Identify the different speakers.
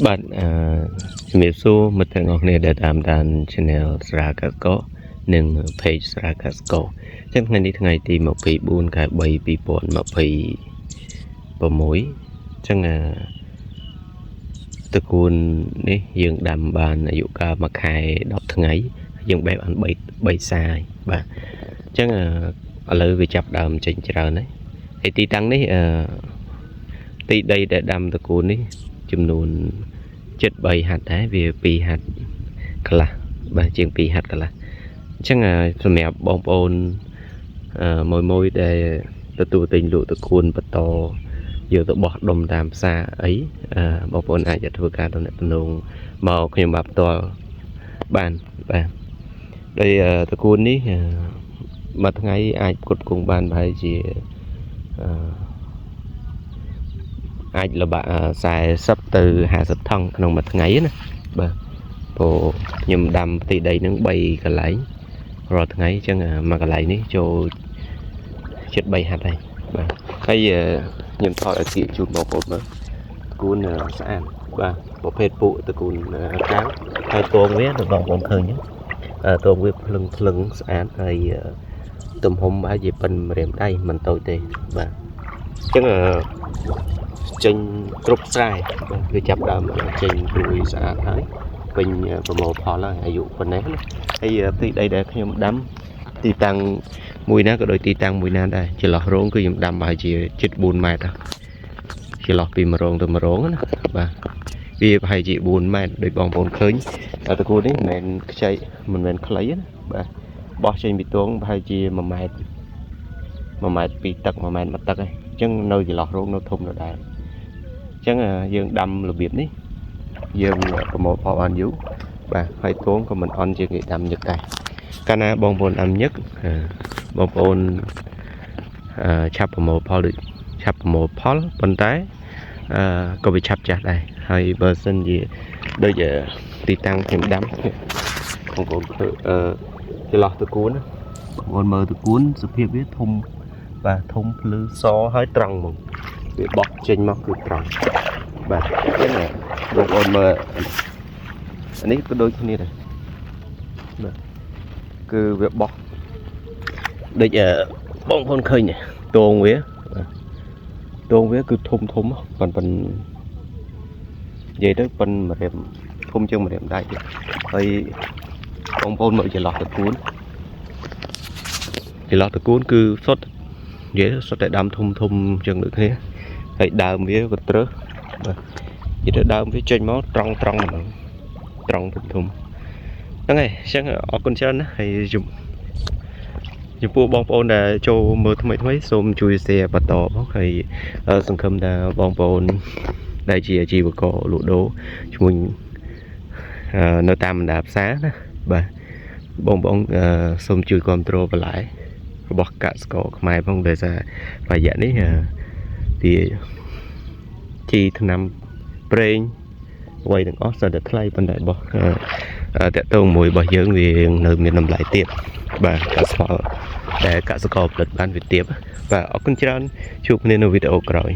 Speaker 1: bạn miền Su một thằng ngọc này để làm đàn channel Srakasko nâng page Srakasko chắc ngày đi ngày thì một vị buôn cả bảy vị bọn một vị bờ mũi chắc làตระกูลนี่ยังดำบานอายุก็มาขายดอกทั้งไงยังแบบอันใบทรายบ่จังเลยไปจับดำจริงจังเลยไอ้ตีตังนี่ตีใดแต่ดำตระกูลนี่จำนวน7 ใบหัดได้vìปีหัดกันละบ่เจียงปีหัดกันละจังสมัยบองปอนมวยได้ตัวติงลูตระกูลปตออยู่ตัวบอดดมตามซาไอ้บางคนอาจจะถูกการตอนนี้ตนงมาขยมแบบตัวบ้านโดยตระกูลนี้มาทั้งไงอาจกดกงบ้านไปจีอาจlà bạn xài sắp từ 50 thânក្នុងមួយថ្ងៃណាបាទព្រោះខ្ញុំដាំទីដីនឹង3កន្លែងរាល់ថ្ងៃអញ្ចឹងមួយកន្លែងនេះចូល73ហាត់ហើយបាទហើយខ្ញុំថតឲ្យជាជូនបងប្អូនមើលតកូនស្អាតបាទប្រភេទពូតកូនកាំងហើយតងវាទៅបងប្អូនឃើញតងវាភ្លឹងស្អាតហើយទំហំហើយជាប៉ិនម្រាមដៃមិនតូចទេបាទអញ្ចឹងចេញគ្រប់ស្រែបាទវាចាប់ដើមចេញព្រួយស្អាតហើយពេញប្រមូលផលហើយអាយុប៉ុណ្ណេះណាហើយទីដីដែលខ្ញុំដាំទីតាំងមួយណាក៏ដូចទីតាំងមួយណាដែរចន្លោះរងគឺខ្ញុំដាំឲ្យជា4 ម៉ែត្រចន្លោះពី1 រងទៅ1 រងណាបាទវាប្រហែលជា4 ម៉ែត្រដោយបងប្អូនឃើញតើគូនេះមិនមែនខ្ចីមិនមែនខ្លីណាបាទបោះចេញពីទងប្រហែលជា1 ម៉ែត្រ1 ម៉ែត្រពីទឹក1 ម៉ែត្រមកទឹកឯងអញ្ចឹងនៅចន្លោះរងនៅធំនៅដែរអញ្ចឹងយើងដាំរបៀបនេះយើងប្រមូលផលបានយូរបាទហើយទងក៏មិនអន់ជាងគេដាំញឹកដែរកាលណាបងប្អូនដាំញឹកបងប្អូនឆាប់ប្រមូលផលដូចឆាប់ប្រមូលផលប៉ុន្តែក៏វាឆាប់ចាស់ដែរហើយបើសិនជាដូចទីតាំងខ្ញុំដាំបងប្អូនឃើញចន្លោះតកូនបងប្អូនមើលតកូនសភាពវាធំបាទធំភ្លឺសហើយត្រង់ហ្មងវាបោះចេញមកគឺត្រង់បាទអញ្ចឹងបងប្អូនមើលអានេះក៏ដូចគ្នាដែរបាទគឺវាបោះដូចបងប្អូនឃើញទងវាគឺធំប៉ុននិយាយទៅប៉ុនម្រាមធំជាងម្រាមដៃហើយបងប្អូនមើលចន្លោះតកូនគឺសុទ្ធនិយាយសុទ្ធតែដាំធំជាងដូចគ្នាហើយដើមវាក៏ត្រឹសបាទនិយាយទៅដើមវាចេញមកត្រង់ហ្មងត្រង់ធំហ្នឹងហើយអញ្ចឹងអរគុណច្រើនណាហើយចំពោះបងប្អូនដែលចូលមើលថ្មីសូមជួយ share បន្តផងហើយសង្ឃឹមថាបងប្អូនដែលជាអាជីវករលក់ដូរឈ្មោះនៅតាមបណ្ដាផ្សារណាបាទបងប្អូនសូមជួយគ្រប់គ្រងបន្លែរបស់កសិករខ្មែរផងដោយសាររយៈនេះវាជីថ្នាំប្រេងអ្វីទាំងអស់ស្ទើរតែថ្លៃប៉ុន្តែរបស់តកតងមួយរបស់យើងវានៅមានតម្លៃទាបបាទកសិផលដែលកសិករផលិតបានវាទាបបាទអរគុណច្រើនជួបគ្នានៅវីដេអូក្រោយ